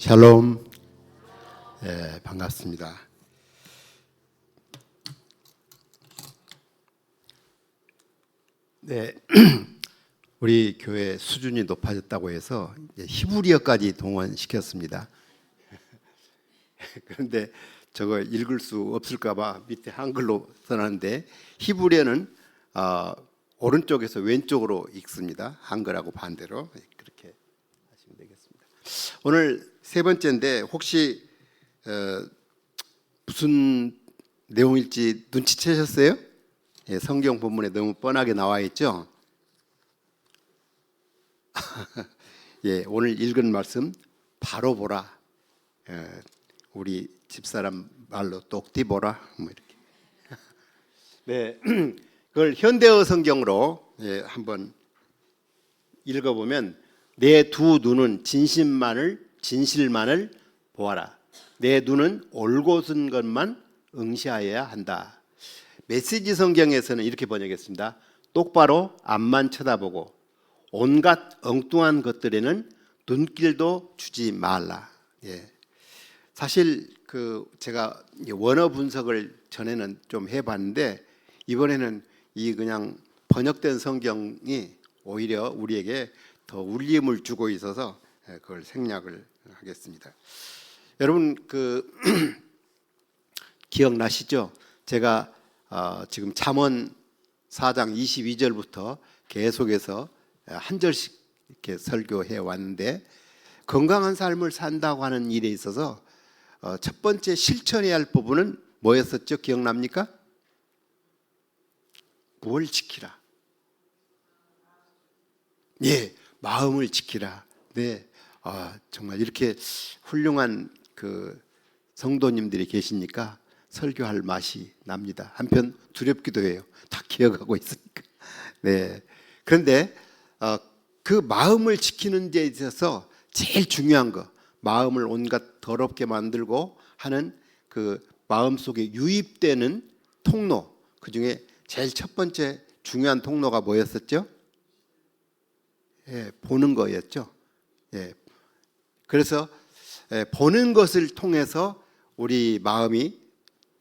샬롬. 반갑습니다. 네, 우리 교회 수준이 높아졌다고 해서 히브리어까지 동원시켰습니다. 그런데 저거 읽을 수 없을까봐 밑에 한글로 써놨는데, 히브리어는 오른쪽에서 왼쪽으로 읽습니다. 한글하고 반대로 그렇게 하시면 되겠습니다. 오늘 세 번째인데, 혹시 무슨 내용일지 눈치채셨어요? 성경 본문에 너무 뻔하게 나와 있죠. 오늘 읽은 말씀 바로 보라. 우리 집사람 말로 똑띠 보라. 뭐 이렇게. 네, 그걸 현대어 성경으로 한번 읽어보면, 내 두 눈은 진실만을 보아라. 내 눈은 올곧은 것만 응시하여야 한다. 메시지 성경에서는 이렇게 번역했습니다. 똑바로 앞만 쳐다보고 온갖 엉뚱한 것들에는 눈길도 주지 말라. 사실 제가 원어 분석을 전에는 좀 해봤는데, 이번에는 이 그냥 번역된 성경이 오히려 우리에게 더 울림을 주고 있어서 그걸 생략을 하겠습니다. 여러분 기억나시죠? 제가 지금 잠언 4장 22절부터 계속해서 한 절씩 이렇게 설교해 왔는데, 건강한 삶을 산다고 하는 일에 있어서 첫 번째 실천해야 할 부분은 뭐였었죠? 기억납니까? 뭘 지키라? 마음을 지키라. 네, 정말 이렇게 훌륭한 성도님들이 계시니까 설교할 맛이 납니다. 한편 두렵기도 해요. 다 기억하고 있으니까. 네. 그런데 그 마음을 지키는 데 있어서 제일 중요한 거, 마음을 온갖 더럽게 만들고 하는 그 마음 속에 유입되는 통로, 그 중에 제일 첫 번째 중요한 통로가 뭐였었죠? 보는 거였죠. 그래서 보는 것을 통해서 우리 마음이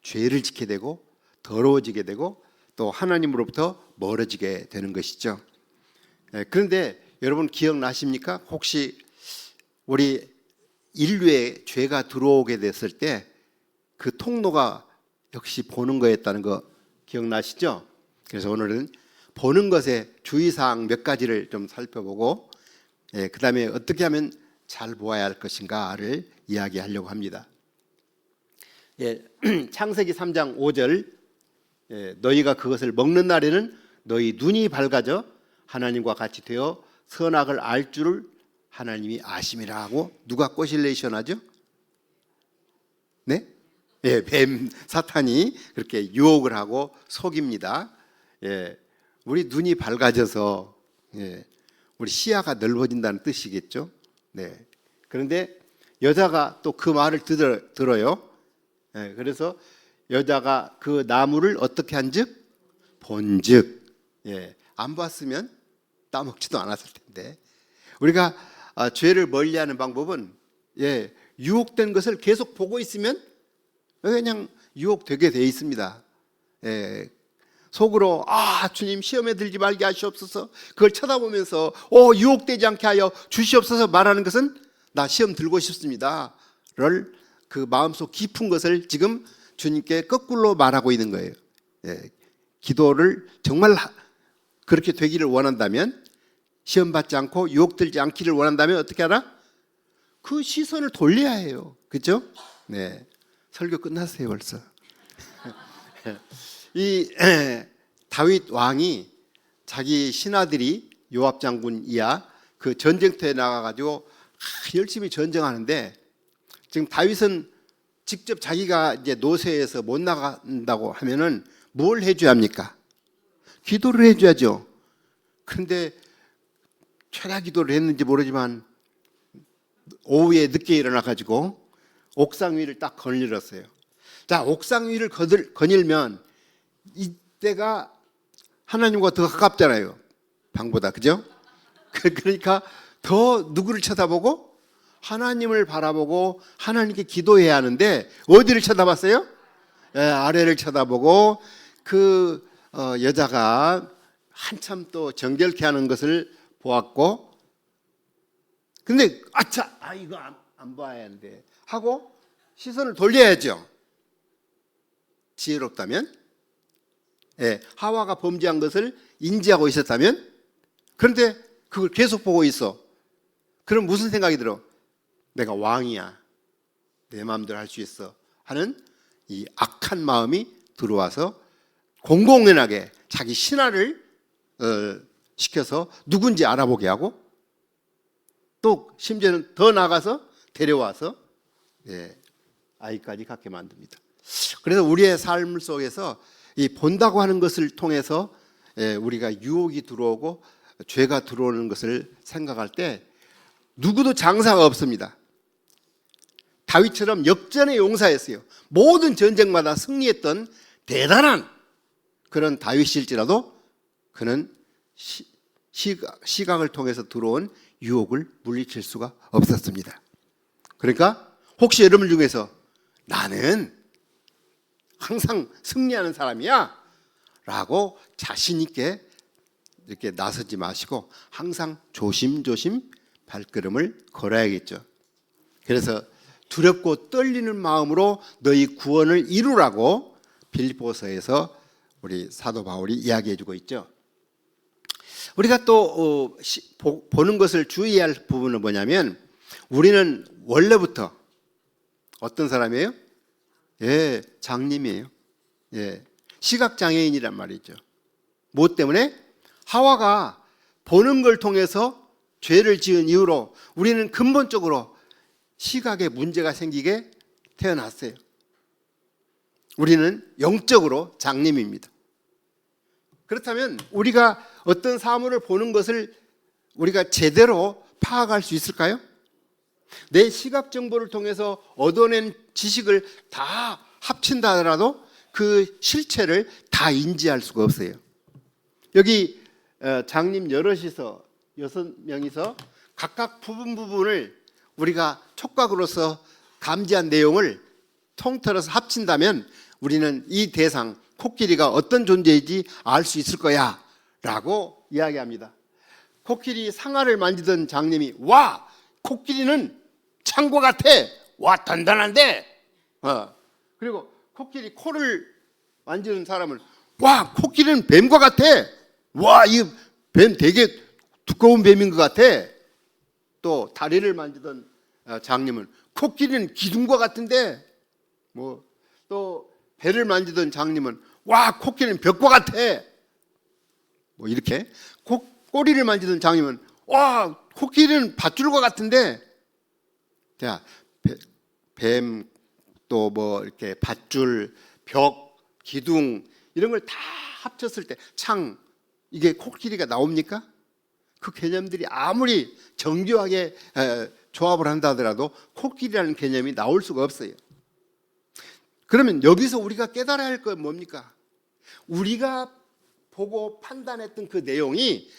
죄를 짓게 되고 더러워지게 되고 또 하나님으로부터 멀어지게 되는 것이죠. 그런데 여러분 기억나십니까? 혹시 우리 인류에 죄가 들어오게 됐을 때 그 통로가 역시 보는 거였다는 거 기억나시죠? 그래서 오늘은 보는 것의 주의사항 몇 가지를 좀 살펴보고, 그 다음에 어떻게 하면 잘 보아야 할 것인가를 이야기하려고 합니다. 창세기 3장 5절, 너희가 그것을 먹는 날에는 너희 눈이 밝아져 하나님과 같이 되어 선악을 알 줄을 하나님이 아심이라 하고, 누가 꼬실레이션하죠? 네? 뱀 사탄이 그렇게 유혹을 하고 속입니다. 우리 눈이 밝아져서 우리 시야가 넓어진다는 뜻이겠죠. 네. 그런데 여자가 또 그 말을 들어요. 그래서 여자가 그 나무를 어떻게 한즉 본즉, 안 봤으면 따먹지도 않았을 텐데, 우리가 죄를 멀리하는 방법은 유혹된 것을 계속 보고 있으면 그냥 유혹되게 돼 있습니다. 속으로 주님 시험에 들지 말게 하시옵소서, 그걸 쳐다보면서 유혹되지 않게 하여 주시옵소서 말하는 것은 나 시험 들고 싶습니다를 그 마음속 깊은 것을 지금 주님께 거꾸로 말하고 있는 거예요. 기도를 정말 그렇게 되기를 원한다면, 시험 받지 않고 유혹되지 않기를 원한다면 어떻게 하라? 그 시선을 돌려야 해요. 그렇죠? 네. 설교 끝났어요 벌써. 이 다윗 왕이 자기 신하들이 요압 장군 이하 그 전쟁터에 나가가지고 열심히 전쟁하는데, 지금 다윗은 직접 자기가 이제 노새에서 못 나간다고 하면은 뭘 해줘야 합니까? 기도를 해줘야죠. 그런데 최다 기도를 했는지 모르지만 오후에 늦게 일어나가지고 옥상 위를 딱 거닐었어요. 자, 옥상 위를 거닐면 이때가 하나님과 더 가깝잖아요, 방보다. 그죠? 그러니까 더 누구를 쳐다보고? 하나님을 바라보고 하나님께 기도해야 하는데 어디를 쳐다봤어요? 아래를 쳐다보고 그 여자가 한참 또 정결케 하는 것을 보았고, 근데 아차, 이거 안 봐야 하는데 하고 시선을 돌려야죠. 지혜롭다면, 하와가 범죄한 것을 인지하고 있었다면. 그런데 그걸 계속 보고 있어. 그럼 무슨 생각이 들어? 내가 왕이야, 내 마음대로 할 수 있어 하는 이 악한 마음이 들어와서 공공연하게 자기 신하를 시켜서 누군지 알아보게 하고, 또 심지어는 더 나가서 데려와서 아이까지 갖게 만듭니다. 그래서 우리의 삶 속에서 이 본다고 하는 것을 통해서 우리가 유혹이 들어오고 죄가 들어오는 것을 생각할 때 누구도 장사가 없습니다. 다윗처럼 역전의 용사였어요. 모든 전쟁마다 승리했던 대단한 그런 다윗일지라도 그는 시각을 통해서 들어온 유혹을 물리칠 수가 없었습니다. 그러니까 혹시 여러분 중에서 나는 항상 승리하는 사람이야 라고 자신 있게 이렇게 나서지 마시고 항상 조심조심 발걸음을 걸어야겠죠. 그래서 두렵고 떨리는 마음으로 너희 구원을 이루라고 빌립보서에서 우리 사도 바울이 이야기해 주고 있죠. 우리가 또 보는 것을 주의해야 할 부분은 뭐냐면, 우리는 원래부터 어떤 사람이에요? 장님이에요. 시각장애인이란 말이죠. 무엇 때문에? 하와가 보는 걸 통해서 죄를 지은 이후로 우리는 근본적으로 시각에 문제가 생기게 태어났어요. 우리는 영적으로 장님입니다. 그렇다면 우리가 어떤 사물을 보는 것을 우리가 제대로 파악할 수 있을까요? 내 시각 정보를 통해서 얻어낸 지식을 다 합친다 하더라도 그 실체를 다 인지할 수가 없어요. 여기 장님 여럿이서 6명이서 각각 부분을 우리가 촉각으로서 감지한 내용을 통틀어서 합친다면 우리는 이 대상 코끼리가 어떤 존재인지 알 수 있을 거야 라고 이야기합니다. 코끼리 상아를 만지던 장님이 와, 코끼리는 창과 같아, 와 단단한데, 그리고 코끼리 코를 만지는 사람은 와, 코끼리는 뱀과 같아, 와, 이 뱀 되게 두꺼운 뱀인 것 같아. 또 다리를 만지던 장님은 코끼리는 기둥과 같은데, 또 배를 만지던 장님은 와, 코끼리는 벽과 같아. 이렇게 꼬리를 만지던 장님은 와, 코끼리는 밧줄과 같은데. 자, 뱀 또 이렇게 밧줄, 벽, 기둥 이런 걸 다 합쳤을 때 창, 이게 코끼리가 나옵니까? 그 개념들이 아무리 정교하게 조합을 한다 하더라도 코끼리라는 개념이 나올 수가 없어요. 그러면 여기서 우리가 깨달아야 할 건 뭡니까? 우리가 보고 판단했던 그 내용이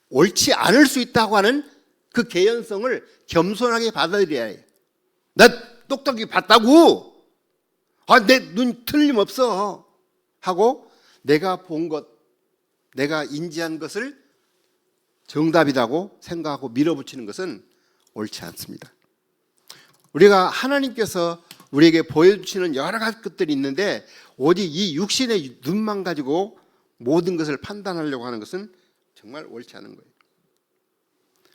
옳지 않을 수 있다고 하는 그 개연성을 겸손하게 받아들여야 해요. 나 똑똑히 봤다고, 내 눈 틀림없어 하고 내가 본 것, 내가 인지한 것을 정답이라고 생각하고 밀어붙이는 것은 옳지 않습니다. 우리가 하나님께서 우리에게 보여주시는 여러 가지 것들이 있는데 오직 이 육신의 눈만 가지고 모든 것을 판단하려고 하는 것은 정말 옳지 않은 거예요.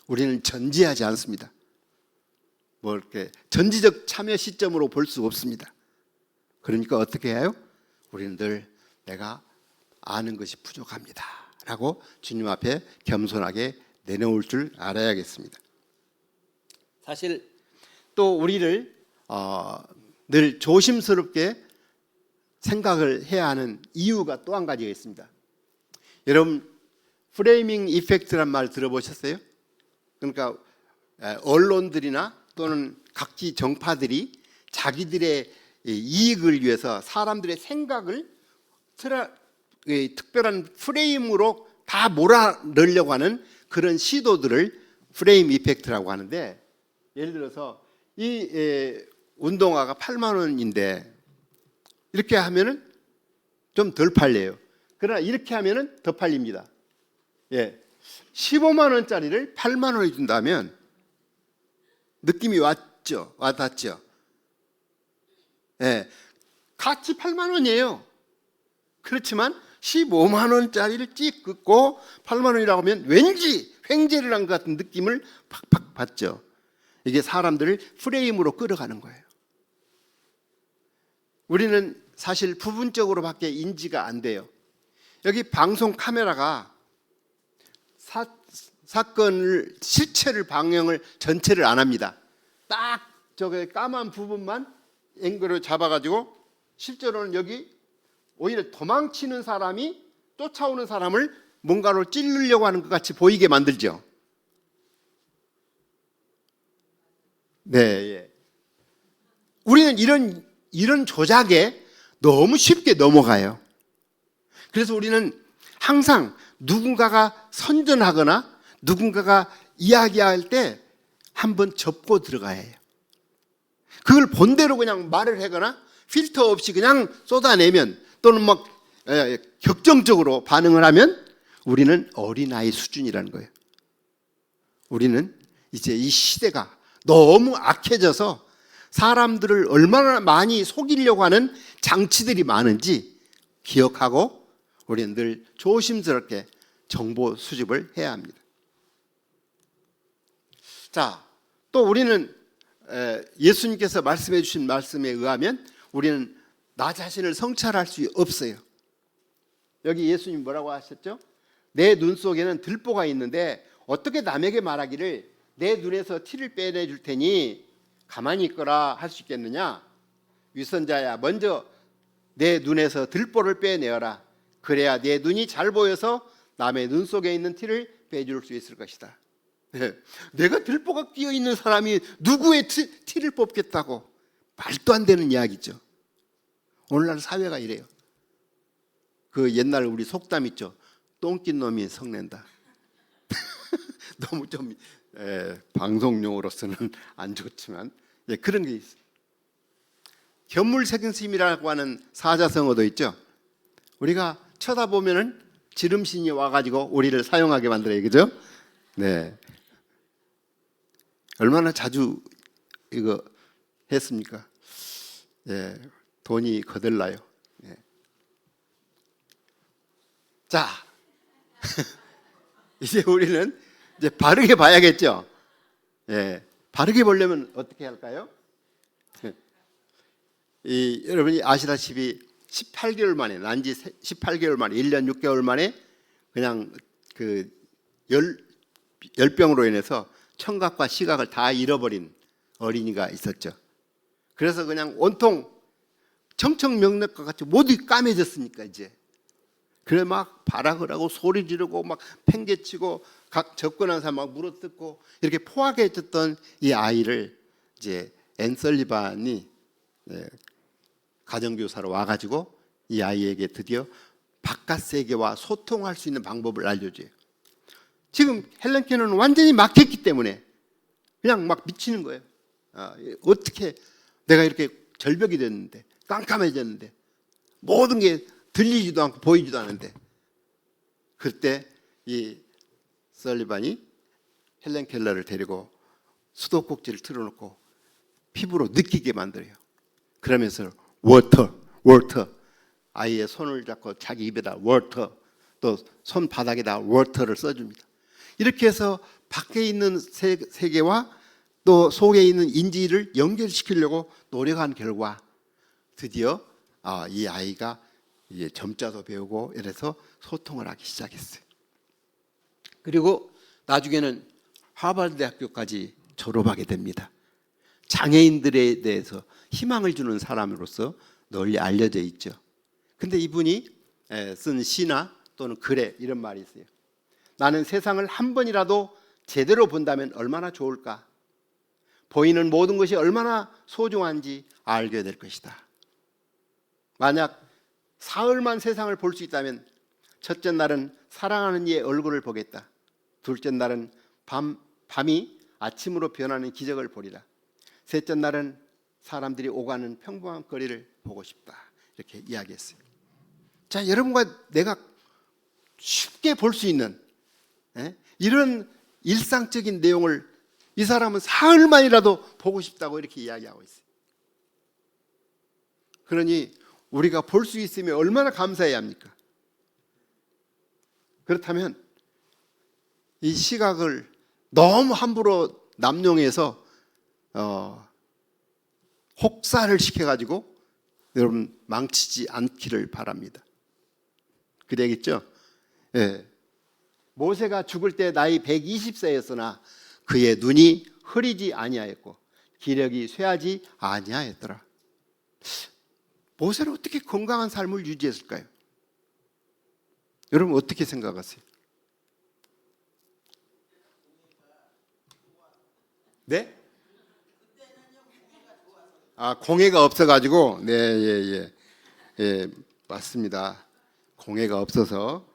우리는 전지하지 않습니다. 이렇게 전지적 참여 시점으로 볼 수 없습니다. 그러니까 어떻게 해요? 우리는 늘 내가 아는 것이 부족합니다 라고 주님 앞에 겸손하게 내놓을 줄 알아야겠습니다. 사실 또 우리를 늘 조심스럽게 생각을 해야 하는 이유가 또 한 가지가 있습니다. 여러분, 프레이밍 이펙트란 말 들어보셨어요? 그러니까 언론들이나 또는 각기 정파들이 자기들의 이익을 위해서 사람들의 생각을 특별한 프레임으로 다 몰아넣으려고 하는 그런 시도들을 프레임 이펙트라고 하는데, 예를 들어서 이 운동화가 8만 원인데 이렇게 하면은 좀 덜 팔려요. 그러나 이렇게 하면은 더 팔립니다. 예. 15만 원짜리를 8만 원에 준다면 느낌이 왔죠. 와닿죠. 예. 같이 8만 원이에요. 그렇지만 15만 원짜리를 찍 긋고 8만 원이라고 하면 왠지 횡재를 한 것 같은 느낌을 팍팍 받죠. 이게 사람들을 프레임으로 끌어가는 거예요. 우리는 사실 부분적으로밖에 인지가 안 돼요. 여기 방송 카메라가 사건을 실체를 방영을 전체를 안 합니다. 딱 저기 까만 부분만 앵글을 잡아가지고 실제로는 여기 오히려 도망치는 사람이 쫓아오는 사람을 뭔가로 찌르려고 하는 것 같이 보이게 만들죠. 네, 예. 우리는 이런 조작에 너무 쉽게 넘어가요. 그래서 우리는 항상 누군가가 선전하거나 누군가가 이야기할 때 한번 접고 들어가야 해요. 그걸 본대로 그냥 말을 하거나 필터 없이 그냥 쏟아내면 또는 막 격정적으로 반응을 하면 우리는 어린아이 수준이라는 거예요. 우리는 이제 이 시대가 너무 악해져서 사람들을 얼마나 많이 속이려고 하는 장치들이 많은지 기억하고 우리는 늘 조심스럽게 정보 수집을 해야 합니다. 자, 또 우리는 예수님께서 말씀해 주신 말씀에 의하면 우리는 나 자신을 성찰할 수 없어요. 여기 예수님 뭐라고 하셨죠? 내 눈 속에는 들보가 있는데 어떻게 남에게 말하기를 내 눈에서 티를 빼내줄 테니 가만히 있거라 할 수 있겠느냐? 위선자야, 먼저 내 눈에서 들보를 빼내어라. 그래야 내 눈이 잘 보여서 남의 눈 속에 있는 티를 빼줄 수 있을 것이다. 네. 내가 들보가 끼어 있는 사람이 누구의 티를 뽑겠다고? 말도 안 되는 이야기죠. 오늘날 사회가 이래요. 그 옛날 우리 속담 있죠. 똥낀 놈이 성낸다. 너무 좀 방송용으로서는 안 좋지만 그런 게 있어요. 견물색심이라고 하는 사자성어도 있죠. 우리가 쳐다보면은 지름신이 와가지고 우리를 사용하게 만들어요, 그죠? 네. 얼마나 자주 이거 했습니까? 예, 돈이 거들나요. 예. 자, 이제 우리는 이제 바르게 봐야겠죠. 예, 바르게 보려면 어떻게 할까요? 여러분이 아시다시피 18개월 만에 난지 18개월 만에 1년 6개월 만에 그냥 그 열병으로 인해서 청각과 시각을 다 잃어버린 어린이가 있었죠. 그래서 그냥 온통 청청명력과 같이 모두 까매졌으니까 이제 그래 막 발악을 하고 소리 지르고 막 팽개치고 각 접근한 사람 막 물어뜯고 이렇게 포악해졌던 이 아이를 이제 앤 설리반이 가정교사로 와가지고 이 아이에게 드디어 바깥 세계와 소통할 수 있는 방법을 알려줘요. 지금 헬렌 켈러는 완전히 막혔기 때문에 그냥 막 미치는 거예요. 어떻게 내가 이렇게 절벽이 됐는데 깜깜해졌는데 모든 게 들리지도 않고 보이지도 않는데 그때 이 설리반이 헬렌 켈러를 데리고 수도꼭지를 틀어놓고 피부로 느끼게 만들어요. 그러면서 워터 아이의 손을 잡고 자기 입에다 워터 또 손바닥에다 워터를 써줍니다. 이렇게 해서 밖에 있는 세계와 또 속에 있는 인지를 연결시키려고 노력한 결과 드디어 이 아이가 이제 점자도 배우고 이래서 소통을 하기 시작했어요. 그리고 나중에는 하버드 대학교까지 졸업하게 됩니다. 장애인들에 대해서 희망을 주는 사람으로서 널리 알려져 있죠. 근데 이분이 쓴 시나 또는 글에 이런 말이 있어요. 나는 세상을 한 번이라도 제대로 본다면 얼마나 좋을까? 보이는 모든 것이 얼마나 소중한지 알게 될 것이다. 만약 사흘만 세상을 볼 수 있다면 첫째 날은 사랑하는 이의 얼굴을 보겠다. 둘째 날은 밤이 아침으로 변하는 기적을 보리라. 셋째 날은 사람들이 오가는 평범한 거리를 보고 싶다. 이렇게 이야기했어요. 자, 여러분과 내가 쉽게 볼 수 있는 이런 일상적인 내용을 이 사람은 사흘만이라도 보고 싶다고 이렇게 이야기하고 있어요. 그러니 우리가 볼 수 있으면 얼마나 감사해야 합니까? 그렇다면 이 시각을 너무 함부로 남용해서 혹사를 시켜가지고 여러분 망치지 않기를 바랍니다. 그래야겠죠? 예. 모세가 죽을 때 나이 120세였으나 그의 눈이 흐리지 아니하였고 기력이 쇠하지 아니하였더라. 모세는 어떻게 건강한 삶을 유지했을까요? 여러분 어떻게 생각하세요? 네? 공해가 없어가지고 예, 맞습니다. 공해가 없어서.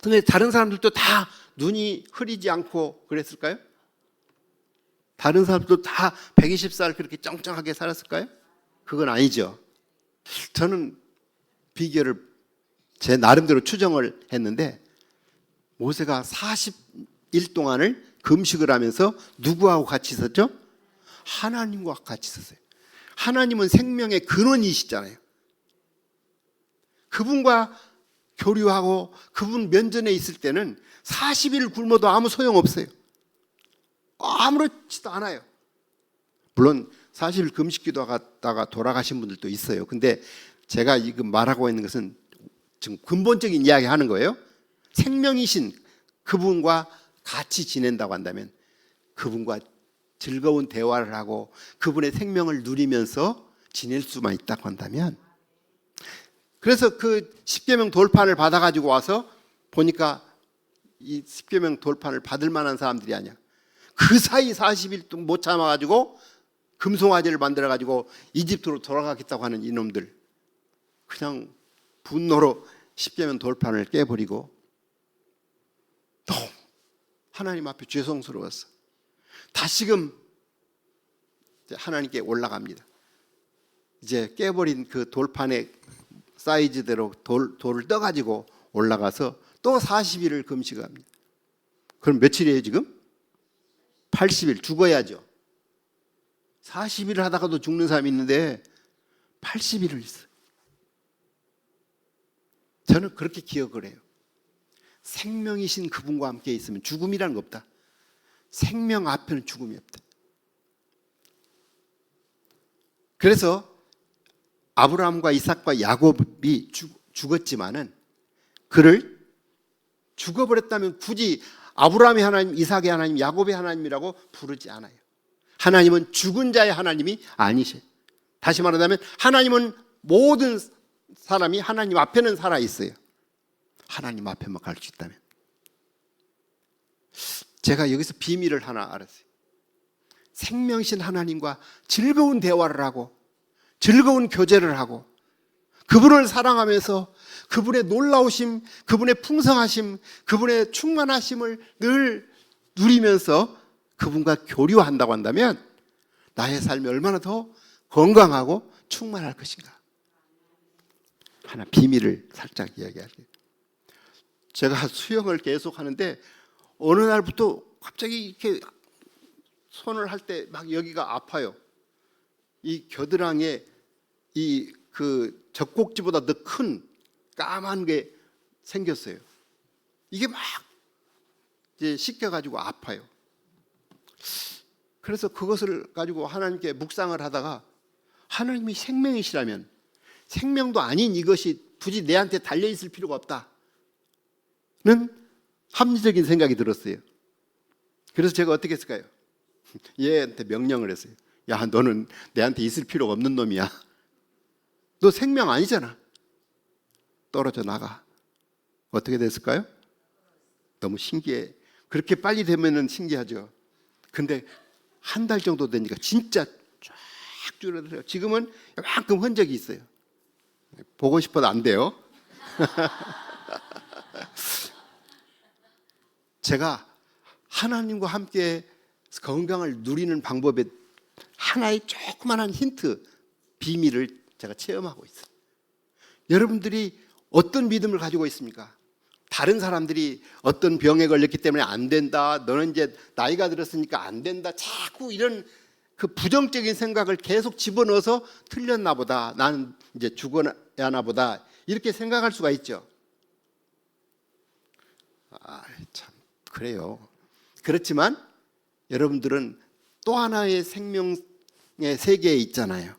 근데 다른 사람들도 다 눈이 흐리지 않고 그랬을까요? 다른 사람들도 다 120살 그렇게 쩡쩡하게 살았을까요? 그건 아니죠. 저는 비결을 제 나름대로 추정을 했는데 모세가 40일 동안을 금식을 하면서 누구하고 같이 있었죠? 하나님과 같이 있었어요. 하나님은 생명의 근원이시잖아요. 그분과 교류하고 그분 면전에 있을 때는 40일 굶어도 아무 소용없어요. 아무렇지도 않아요. 물론 40일 금식 기도하다가 돌아가신 분들도 있어요. 근데 제가 지금 말하고 있는 것은 지금 근본적인 이야기 하는 거예요. 생명이신 그분과 같이 지낸다고 한다면 그분과 즐거운 대화를 하고 그분의 생명을 누리면서 지낼 수만 있다고 한다면, 그래서 그 십계명 돌판을 받아가지고 와서 보니까 이 십계명 돌판을 받을 만한 사람들이 아니야. 그 사이 40일 동안 못 참아가지고 금송아지를 만들어가지고 이집트로 돌아가겠다고 하는 이놈들, 그냥 분노로 십계명 돌판을 깨버리고 너무 하나님 앞에 죄송스러웠어. 다시금 하나님께 올라갑니다. 이제 깨버린 그 돌판의 사이즈대로 돌을 떠가지고 올라가서 또 40일을 금식합니다. 그럼 며칠이에요 지금? 80일. 죽어야죠. 40일을 하다가도 죽는 사람이 있는데 80일을 있어요. 저는 그렇게 기억을 해요. 생명이신 그분과 함께 있으면 죽음이라는 거 없다. 생명 앞에는 죽음이 없다. 그래서 아브라함과 이삭과 야곱이 죽었지만은 그를 죽어버렸다면 굳이 아브라함의 하나님, 이삭의 하나님, 야곱의 하나님이라고 부르지 않아요. 하나님은 죽은 자의 하나님이 아니셔요. 다시 말하자면 하나님은 모든 사람이 하나님 앞에는 살아 있어요. 하나님 앞에만 갈 수 있다면. 제가 여기서 비밀을 하나 알았어요. 생명신 하나님과 즐거운 대화를 하고 즐거운 교제를 하고 그분을 사랑하면서 그분의 놀라우심, 그분의 풍성하심, 그분의 충만하심을 늘 누리면서 그분과 교류한다고 한다면 나의 삶이 얼마나 더 건강하고 충만할 것인가. 하나 비밀을 살짝 이야기할게요. 제가 수영을 계속 하는데 어느 날부터 갑자기 이렇게 손을 할 때 막 여기가 아파요. 이 겨드랑이에 이 그 젖꼭지보다 더 큰 까만 게 생겼어요. 이게 막 이제 씻겨가지고 아파요. 그래서 그것을 가지고 하나님께 묵상을 하다가 하나님이 생명이시라면 생명도 아닌 이것이 굳이 내한테 달려있을 필요가 없다는 합리적인 생각이 들었어요. 그래서 제가 어떻게 했을까요? 얘한테 명령을 했어요. 야, 너는 내한테 있을 필요가 없는 놈이야. 너 생명 아니잖아. 떨어져 나가. 어떻게 됐을까요? 너무 신기해. 그렇게 빨리 되면은 신기하죠. 근데 한 달 정도 되니까 진짜 쫙 줄어들어요. 지금은 이만큼 흔적이 있어요. 보고 싶어도 안 돼요. 제가 하나님과 함께 건강을 누리는 방법의 하나의 조그만한 힌트, 비밀을 제가 체험하고 있어요. 여러분들이 어떤 믿음을 가지고 있습니까? 다른 사람들이 어떤 병에 걸렸기 때문에 안 된다, 너는 이제 나이가 들었으니까 안 된다, 자꾸 이런 그 부정적인 생각을 계속 집어넣어서 틀렸나 보다, 나는 이제 죽어야 하나 보다, 이렇게 생각할 수가 있죠. 참 그래요. 그렇지만 여러분들은 또 하나의 생명의 세계에 있잖아요.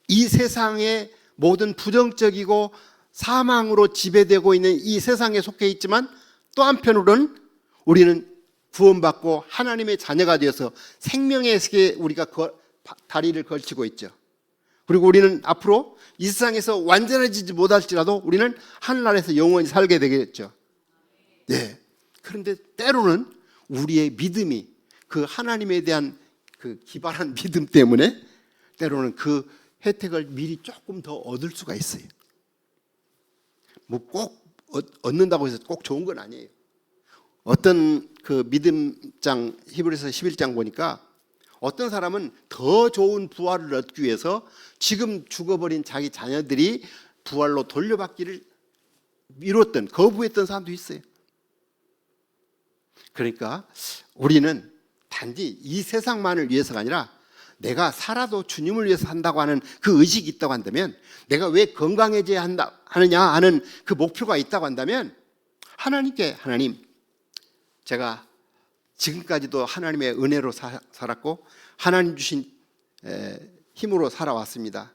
이 세상의 모든 부정적이고 사망으로 지배되고 있는 이 세상에 속해 있지만, 또 한편으로는 우리는 구원받고 하나님의 자녀가 되어서 생명의 세계에 우리가 다리를 걸치고 있죠. 그리고 우리는 앞으로 이 세상에서 완전해지지 못할지라도 우리는 하늘나라에서 영원히 살게 되겠죠. 네. 그런데 때로는 우리의 믿음이, 그 하나님에 대한 그 기발한 믿음 때문에 때로는 그 혜택을 미리 조금 더 얻을 수가 있어요. 뭐 꼭 얻는다고 해서 꼭 좋은 건 아니에요. 어떤 그 믿음장 히브리서 11장 보니까 어떤 사람은 더 좋은 부활을 얻기 위해서 지금 죽어버린 자기 자녀들이 부활로 돌려받기를 미뤘던, 거부했던 사람도 있어요. 그러니까 우리는 단지 이 세상만을 위해서가 아니라 내가 살아도 주님을 위해서 산다고 하는 그 의식이 있다고 한다면, 내가 왜 건강해져야 하느냐 하는 그 목표가 있다고 한다면, 하나님께, 하나님, 제가 지금까지도 하나님의 은혜로 살았고 하나님 주신 힘으로 살아왔습니다.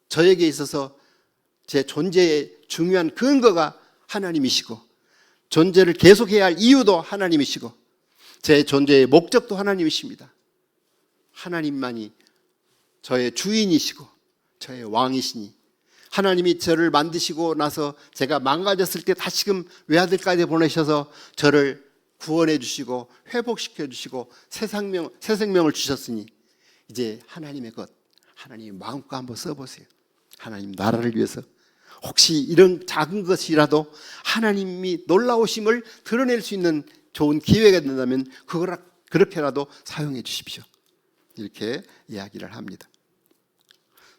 저에게 있어서 제 존재의 중요한 근거가 하나님이시고, 존재를 계속해야 할 이유도 하나님이시고, 제 존재의 목적도 하나님이십니다. 하나님만이 저의 주인이시고 저의 왕이시니, 하나님이 저를 만드시고 나서 제가 망가졌을 때 다시금 외아들까지 보내셔서 저를 구원해 주시고 회복시켜 주시고 새 생명을 주셨으니, 이제 하나님의 것, 하나님의 마음껏 한번 써보세요. 하나님 나라를 위해서 혹시 이런 작은 것이라도 하나님이 놀라우심을 드러낼 수 있는 좋은 기회가 된다면 그렇게라도 사용해 주십시오. 이렇게 이야기를 합니다.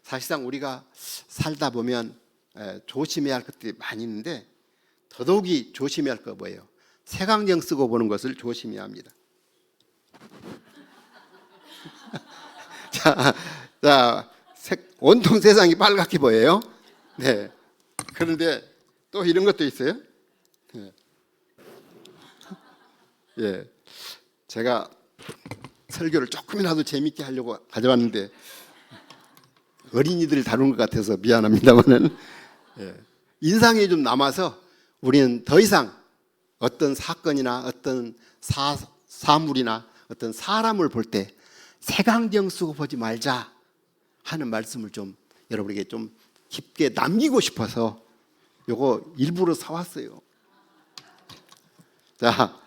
사실상 우리가 살다 보면 조심해야 할 것들이 많이 있는데, 더더욱이 조심해야 할 거 뭐예요? 색안경 쓰고 보는 것을 조심해야 합니다. 온통 세상이 빨갛게 보여요. 네. 그런데 또 이런 것도 있어요. 네. 예. 제가 설교를 조금이라도 재밌게 하려고 가져왔는데 어린이들 다룬 것 같아서 미안합니다만은, 인상이 좀 남아서 우리는 더 이상 어떤 사건이나 어떤 사물이나 어떤 사람을 볼 때 색안경 쓰고 보지 말자 하는 말씀을 좀 여러분에게 좀 깊게 남기고 싶어서 요거 일부러 사왔어요. 자,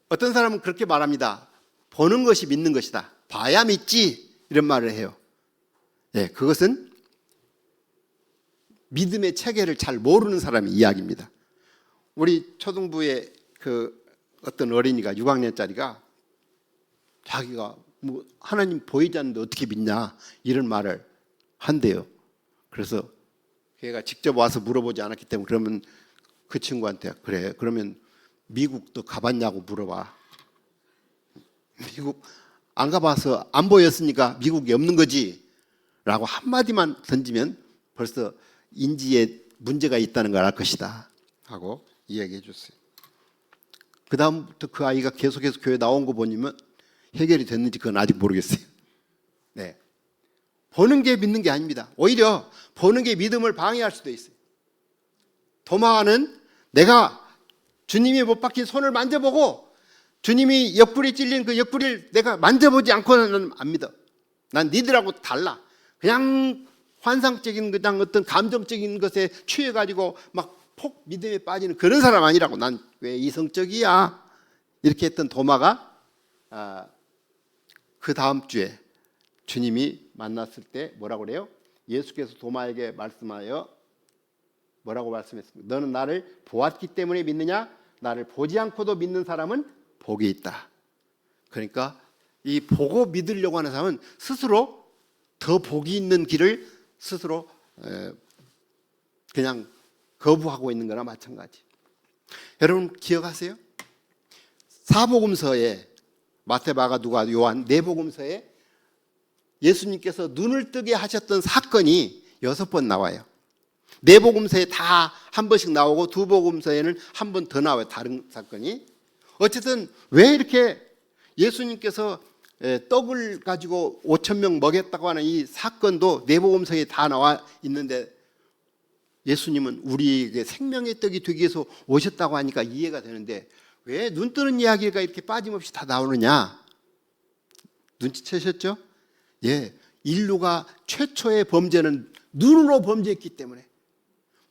어떤 사람은 그렇게 말합니다. 보는 것이 믿는 것이다. 봐야 믿지, 이런 말을 해요. 예, 그것은 믿음의 체계를 잘 모르는 사람의 이야기입니다. 우리 초등부의 그 어떤 어린이가 6학년짜리가 자기가 뭐 하나님 보이지 않는데 어떻게 믿냐, 이런 말을 한대요. 그래서 걔가 직접 와서 물어보지 않았기 때문에, 그러면 그 친구한테, 그래 그러면 미국도 가봤냐고 물어봐. 미국 안 가봐서 안 보였으니까 미국이 없는 거지 라고 한마디만 던지면 벌써 인지에 문제가 있다는 걸 알 것이다 하고 이야기해 줬어요. 그 다음부터 그 아이가 계속해서 교회 나온 거 보니면 해결이 됐는지 그건 아직 모르겠어요. 네. 보는 게 믿는 게 아닙니다. 오히려 보는 게 믿음을 방해할 수도 있어요. 도마는 내가 주님이 못 박힌 손을 만져보고 주님이 옆구리 찔린 그 옆구리를 내가 만져보지 않고는 안 믿어. 난 니들하고 달라. 그냥 환상적인 그냥 어떤 감정적인 것에 취해가지고 막 폭 믿음에 빠지는 그런 사람 아니라고. 난 왜 이성적이야? 이렇게 했던 도마가 그 다음 주에 주님이 만났을 때 뭐라고 그래요? 예수께서 도마에게 말씀하여 뭐라고 말씀했습니까? 너는 나를 보았기 때문에 믿느냐? 나를 보지 않고도 믿는 사람은 복이 있다. 그러니까 이 보고 믿으려고 하는 사람은 스스로 더 복이 있는 길을 스스로 그냥 거부하고 있는 거나 마찬가지. 여러분 기억하세요? 사복음서에 마태, 마가, 누가, 요한 네 복음서에 예수님께서 눈을 뜨게 하셨던 사건이 6번 나와요. 네 복음서에 다 한 번씩 나오고 두 복음서에는 한 번 더 나와요. 다른 사건이. 어쨌든 왜 이렇게 예수님께서 떡을 가지고 5천 명 먹였다고 하는 이 사건도 네 복음서에 다 나와 있는데 예수님은 우리에게 생명의 떡이 되기 위해서 오셨다고 하니까 이해가 되는데 왜 눈 뜨는 이야기가 이렇게 빠짐없이 다 나오느냐? 눈치채셨죠? 예, 인류가 최초의 범죄는 눈으로 범죄했기 때문에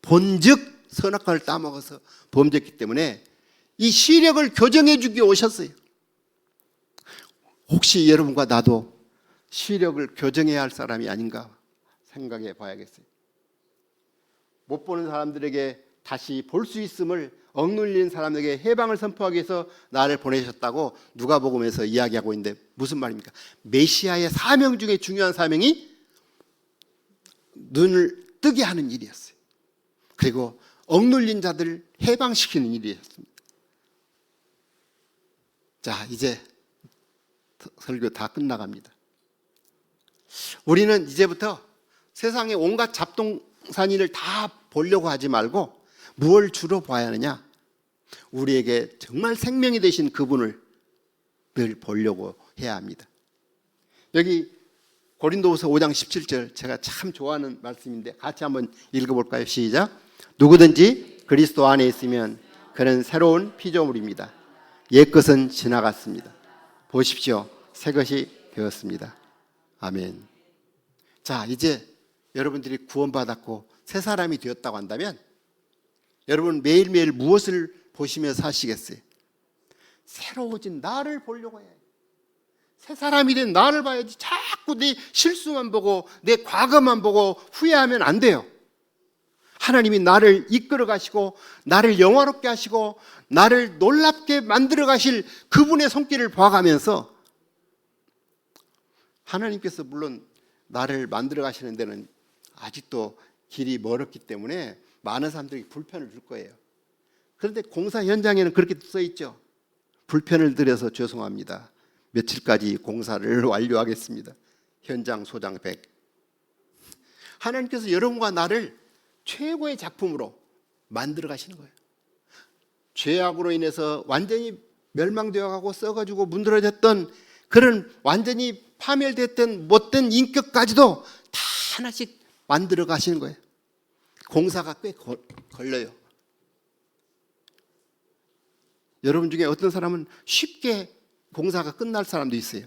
본즉 선악과를 따먹어서 범죄했기 때문에 이 시력을 교정해 주기 오셨어요. 혹시 여러분과 나도 시력을 교정해야 할 사람이 아닌가 생각해 봐야겠어요. 못 보는 사람들에게 다시 볼 수 있음을 억눌린 사람에게 해방을 선포하기 위해서 나를 보내셨다고 누가복음에서 이야기하고 있는데 무슨 말입니까? 메시아의 사명 중에 중요한 사명이 눈을 뜨게 하는 일이었어요. 그리고 억눌린 자들을 해방시키는 일이었습니다. 자, 이제 설교 다 끝나갑니다. 우리는 이제부터 세상의 온갖 잡동사니를 다 보려고 하지 말고 무엇을 주로 봐야 하느냐? 우리에게 정말 생명이 되신 그분을 늘 보려고 해야 합니다. 여기 고린도후서 5장 17절 제가 참 좋아하는 말씀인데 같이 한번 읽어볼까요? 시작. 누구든지 그리스도 안에 있으면 그는 새로운 피조물입니다. 옛것은 지나갔습니다. 보십시오. 새것이 되었습니다. 아멘. 자, 이제 여러분들이 구원받았고 새 사람이 되었다고 한다면 여러분 매일매일 무엇을 보시며 사시겠어요? 새로워진 나를 보려고 해요. 새 사람이 된 나를 봐야지. 자꾸 내 실수만 보고 내 과거만 보고 후회하면 안 돼요. 하나님이 나를 이끌어 가시고 나를 영화롭게 하시고 나를 놀랍게 만들어 가실 그분의 손길을 봐가면서 하나님께서 물론 나를 만들어 가시는 데는 아직도 길이 멀었기 때문에 많은 사람들이 불편을 줄 거예요. 그런데 공사 현장에는 그렇게 써 있죠. 불편을 드려서 죄송합니다. 며칠까지 공사를 완료하겠습니다. 현장 소장 100. 하나님께서 여러분과 나를 최고의 작품으로 만들어 가시는 거예요. 죄악으로 인해서 완전히 멸망되어 가고 썩어지고 문드러졌던 그런 완전히 파멸됐던 못된 인격까지도 다 하나씩 만들어 가시는 거예요. 공사가 꽤 걸려요. 여러분 중에 어떤 사람은 쉽게 공사가 끝날 사람도 있어요.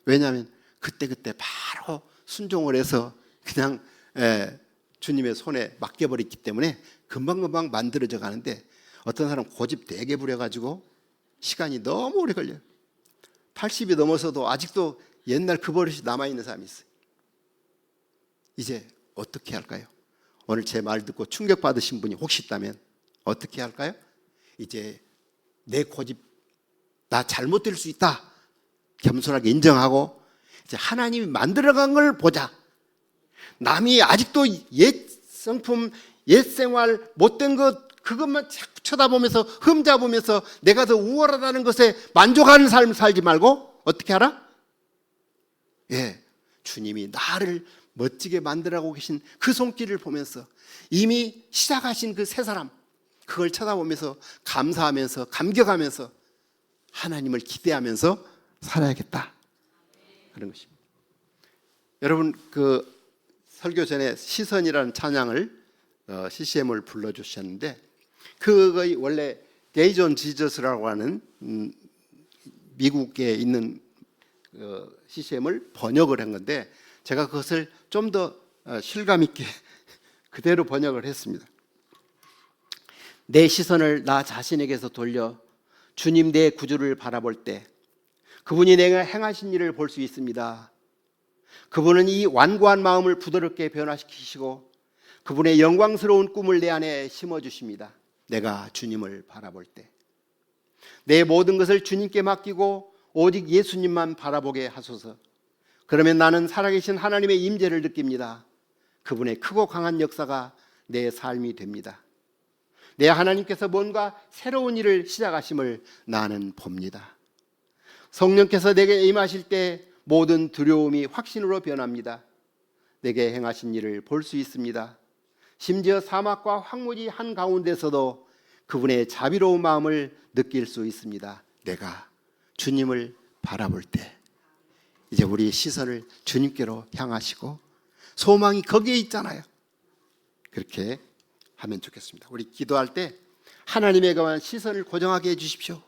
왜냐하면 그때그때 바로 순종을 해서 그냥 주님의 손에 맡겨버렸기 때문에 금방금방 만들어져 가는데 어떤 사람은 고집 되게 부려가지고 시간이 너무 오래 걸려요. 80이 넘어서도 아직도 옛날 그 버릇이 남아있는 사람이 있어요. 이제 어떻게 할까요? 오늘 제 말 듣고 충격받으신 분이 혹시 있다면 어떻게 할까요? 이제 내 고집, 나 잘못될 수 있다 겸손하게 인정하고 이제 하나님이 만들어간 걸 보자. 남이 아직도 옛 성품, 옛 생활, 못된 것 그것만 자꾸 쳐다보면서 흠잡으면서 내가 더 우월하다는 것에 만족하는 삶을 살지 말고 어떻게 하라? 예, 주님이 나를 멋지게 만들어가고 계신 그 손길을 보면서 이미 시작하신 그 새 사람 그걸 쳐다보면서 감사하면서 감격하면서 하나님을 기대하면서 살아야겠다 그런 것입니다. 여러분 그 설교 전에 시선이라는 찬양을 CCM을 불러주셨는데 그거의 원래 데이즈 온 지저스라고 하는 미국에 있는 CCM을 번역을 한 건데 제가 그것을 좀 더 실감 있게 그대로 번역을 했습니다. 내 시선을 나 자신에게서 돌려 주님 내 구주를 바라볼 때 그분이 내가 행하신 일을 볼 수 있습니다. 그분은 이 완고한 마음을 부드럽게 변화시키시고 그분의 영광스러운 꿈을 내 안에 심어주십니다. 내가 주님을 바라볼 때 내 모든 것을 주님께 맡기고 오직 예수님만 바라보게 하소서. 그러면 나는 살아계신 하나님의 임재를 느낍니다. 그분의 크고 강한 역사가 내 삶이 됩니다. 내 하나님께서 뭔가 새로운 일을 시작하심을 나는 봅니다. 성령께서 내게 임하실 때 모든 두려움이 확신으로 변합니다. 내게 행하신 일을 볼 수 있습니다. 심지어 사막과 황무지 한가운데서도 그분의 자비로운 마음을 느낄 수 있습니다. 내가 주님을 바라볼 때 이제 우리 시선을 주님께로 향하시고 소망이 거기에 있잖아요. 그렇게 하면 좋겠습니다. 우리 기도할 때 하나님에게만 시선을 고정하게 해주십시오.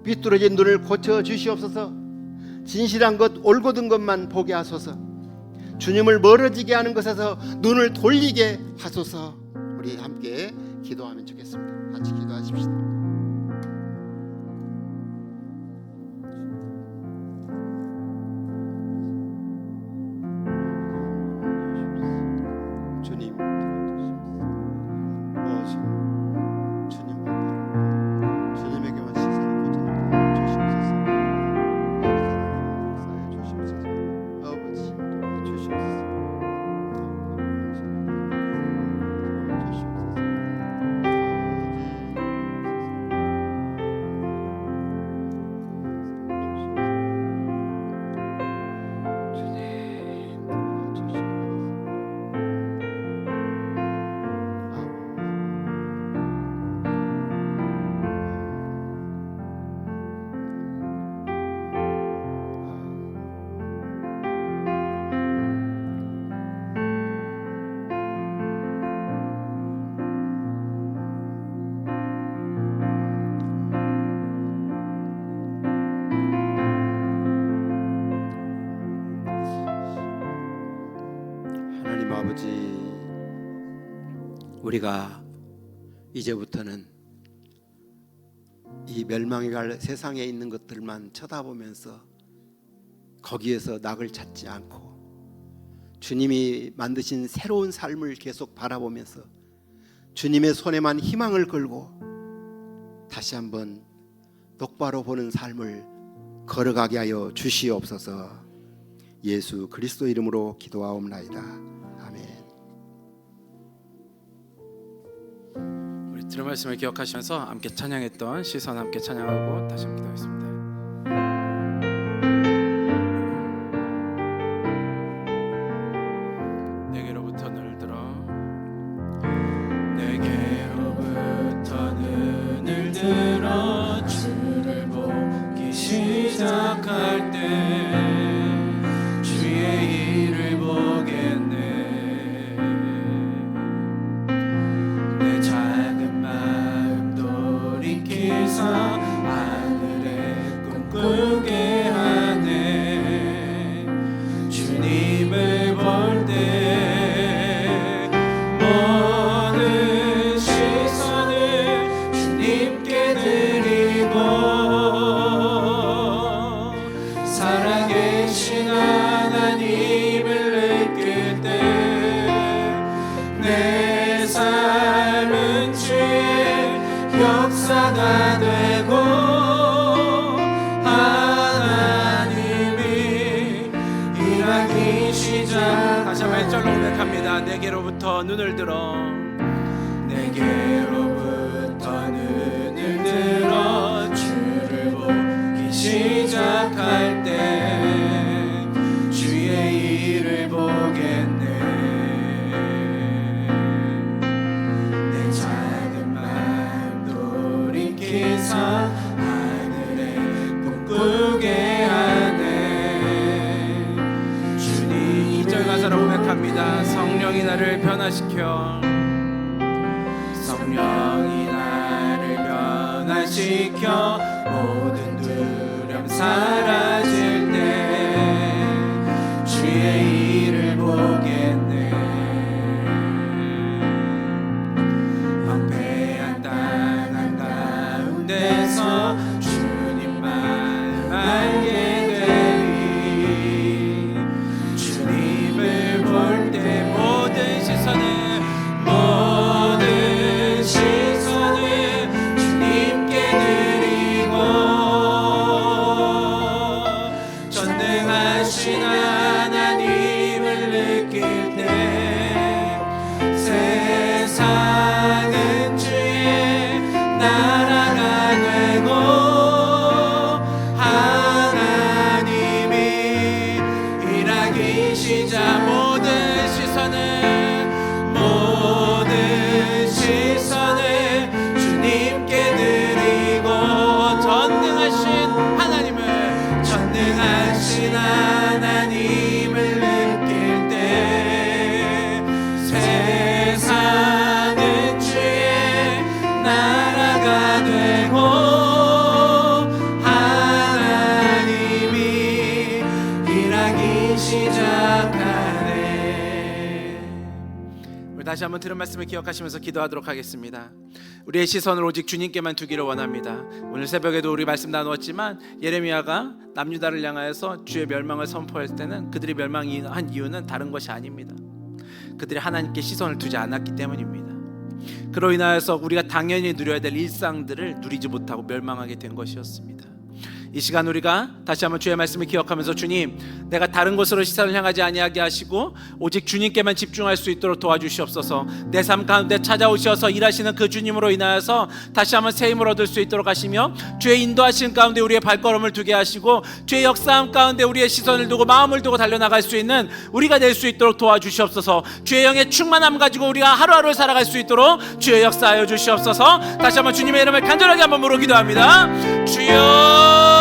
삐뚤어진 눈을 고쳐 주시옵소서. 진실한 것, 올곧은 것만 보게 하소서. 주님을 멀어지게 하는 것에서 눈을 돌리게 하소서. 우리 함께 기도하면 좋겠습니다. 같이 기도하십시다. 아버지, 우리가 이제부터는 이 멸망에 갈 세상에 있는 것들만 쳐다보면서 거기에서 낙을 찾지 않고 주님이 만드신 새로운 삶을 계속 바라보면서 주님의 손에만 희망을 걸고 다시 한번 똑바로 보는 삶을 걸어가게 하여 주시옵소서. 예수 그리스도 이름으로 기도하옵나이다. 들은 말씀을 기억하시면서 함께 찬양했던 시선 함께 찬양하고 다시 한번 기도하겠습니다. 내게로부터 눈을 들어 주를 보기 시작할 때 주의 일을 보겠네. 하늘에 꿈꾸게 하네. 주님을 볼 때 모든 시선을 주님께 드리고 살아계신 하나님을 느낄 때 내 삶은 주의 역사가 되고 하나님이 일하기 시작. 다시 한번 일절로 고백합니다. 내게로부터 눈을 들어 내게로부터 눈을 들어 주를 보기 시작할 때 주의 일을 보겠네. 하늘에 꿈꾸게 하네. 주님 2절 가사로 고백합니다. 성령이 나를 변화시켜 성령이 나를 변화시켜 모든 두려움 사라질 때 주의 일을 보겠네. 황폐한 땅 한가운데서 주님만 알게 되리. 주님을 볼 때 모든 시선을 주님께 드리. 다시 한번 들은 말씀을 기억하시면서 기도하도록 하겠습니다. 우리의 시선을 오직 주님께만 두기를 원합니다. 오늘 새벽에도 우리 말씀 나누었지만 예레미야가 남유다를 향하여서 주의 멸망을 선포할 때는 그들이 멸망한 이유는 다른 것이 아닙니다. 그들이 하나님께 시선을 두지 않았기 때문입니다. 그로 인하여서 우리가 당연히 누려야 될 일상들을 누리지 못하고 멸망하게 된 것이었습니다. 이 시간 우리가 다시 한번 주의 말씀을 기억하면서 주님, 내가 다른 곳으로 시선을 향하지 아니하게 하시고 오직 주님께만 집중할 수 있도록 도와주시옵소서. 내 삶 가운데 찾아오셔서 일하시는 그 주님으로 인하여서 다시 한번 새 힘을 얻을 수 있도록 하시며 주의 인도하시는 가운데 우리의 발걸음을 두게 하시고 주의 역사함 가운데 우리의 시선을 두고 마음을 두고 달려나갈 수 있는 우리가 될 수 있도록 도와주시옵소서. 주의 영의 충만함 가지고 우리가 하루하루 살아갈 수 있도록 주의 역사하여 주시옵소서. 다시 한번 주님의 이름을 간절하게 한번 부르 기도합니다. 주여,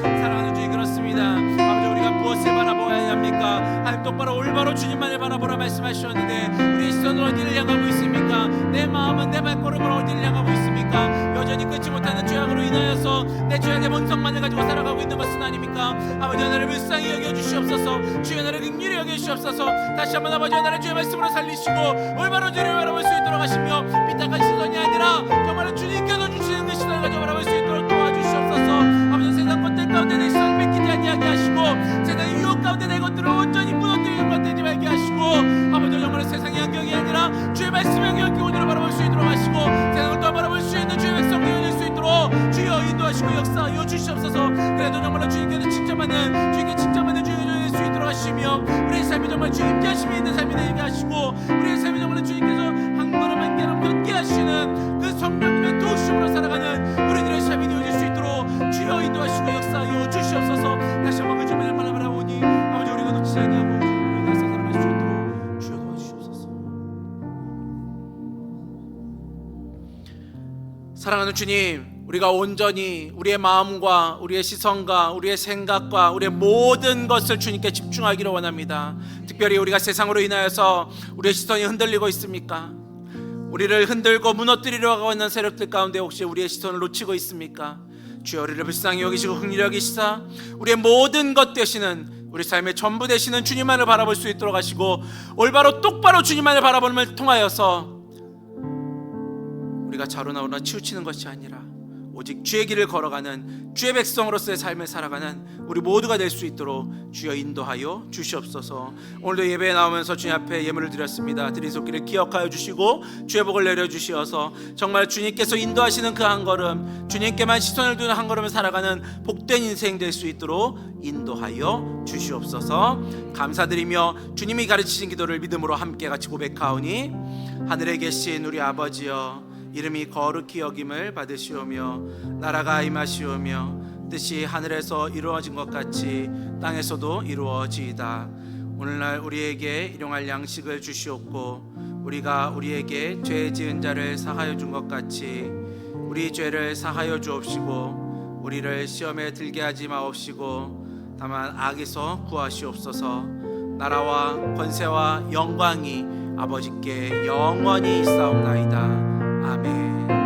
사랑하는 주님, 그렇습니다. 아버지, 우리가 무엇을 바라보아야 합니까? 하나님, 똑바로 올바로 주님만을 바라보라 말씀하셨는데 우리의 시선은 어디를 향하고 있습니까? 내 마음은, 내 발걸음은 어디를 향하고 있습니까? 여전히 끊지 못하는 죄악으로 인하여서 내 죄악의 본성만을 가지고 살아가고 있는 것은 아닙니까? 아버지, 나를 불쌍히 여겨주시옵소서. 주의 나를 긍휼히 여겨주시옵소서. 다시 한번 아버지, 나를 주의 말씀으로 살리시고 올바로 주를 바라볼 수 있도록 하시며 삐딱한 시선이 아니라 정말 주님께서 주시는 그 시선을 가지고 바라볼 수 있도록 도와주시옵소서. 아버지, 세상 것들 가운데 내 시선을 뺏기지 아니하게 하시고 세상의 유혹 가운데 내 것들을 온전히 무너뜨리는 것 되지 말게 하시고 아버지, 정말 세상의 안경이 아니라 주의 말씀의 안경을 끼고 오늘을 바라볼 수 있도록 하시고 세상을 또 바라볼 수 있는 주의 백성들이 될 수 있도록 주여 인도하시고 역사하여 주시옵소서. 그래도 정말 주님께서 칭찬받는, 주님께 칭찬받는 주님이 될 수 있도록 하시며 우리의 삶이 정말 주님께 하심이 있는 삶이 되게 하시고 우리의 삶이 정말 주님께서 한 걸음 한 걸음 걷게 하시는 그 성령님의 도우심으로 살아가는 우리들의 삶이 되어질 수 있도록 주여 인도하시고 역사하여 주시옵소서. 다시 한번 그 주님을 바라보니 아버지, 우리가 놓치지 아니하고 우리가 살아갈 수 있도록 주여 도와주시옵소서. 사랑하는 주님, 우리가 온전히 우리의 마음과 우리의 시선과 우리의 생각과 우리의 모든 것을 주님께 집중하기를 원합니다. 특별히 우리가 세상으로 인하여서 우리의 시선이 흔들리고 있습니까? 우리를 흔들고 무너뜨리려 하고 있는 세력들 가운데 혹시 우리의 시선을 놓치고 있습니까? 주여, 우리를 불쌍히 여기시고 긍휼히 여기시사 우리의 모든 것 되시는, 우리 삶의 전부 되시는 주님만을 바라볼 수 있도록 하시고 올바로 똑바로 주님만을 바라보는 통하여서 우리가 자로나오나 치우치는 것이 아니라 오직 주의 길을 걸어가는 주의 백성으로서의 삶을 살아가는 우리 모두가 될 수 있도록 주여 인도하여 주시옵소서. 오늘도 예배에 나오면서 주님 앞에 예물을 드렸습니다. 드리속기를 기억하여 주시고 주의 복을 내려주시어서 정말 주님께서 인도하시는 그 한 걸음, 주님께만 시선을 두는 한 걸음을 살아가는 복된 인생 될 수 있도록 인도하여 주시옵소서. 감사드리며 주님이 가르치신 기도를 믿음으로 함께 같이 고백하오니 하늘에 계신 우리 아버지여, 이름이 거룩히 여김을 받으시오며 나라가 임하시오며 뜻이 하늘에서 이루어진 것 같이 땅에서도 이루어지이다. 오늘날 우리에게 일용할 양식을 주시옵고 우리가 우리에게 죄 지은 자를 사하여 준 것 같이 우리 죄를 사하여 주옵시고 우리를 시험에 들게 하지 마옵시고 다만 악에서 구하시옵소서. 나라와 권세와 영광이 아버지께 영원히 있사옵나이다. 아멘.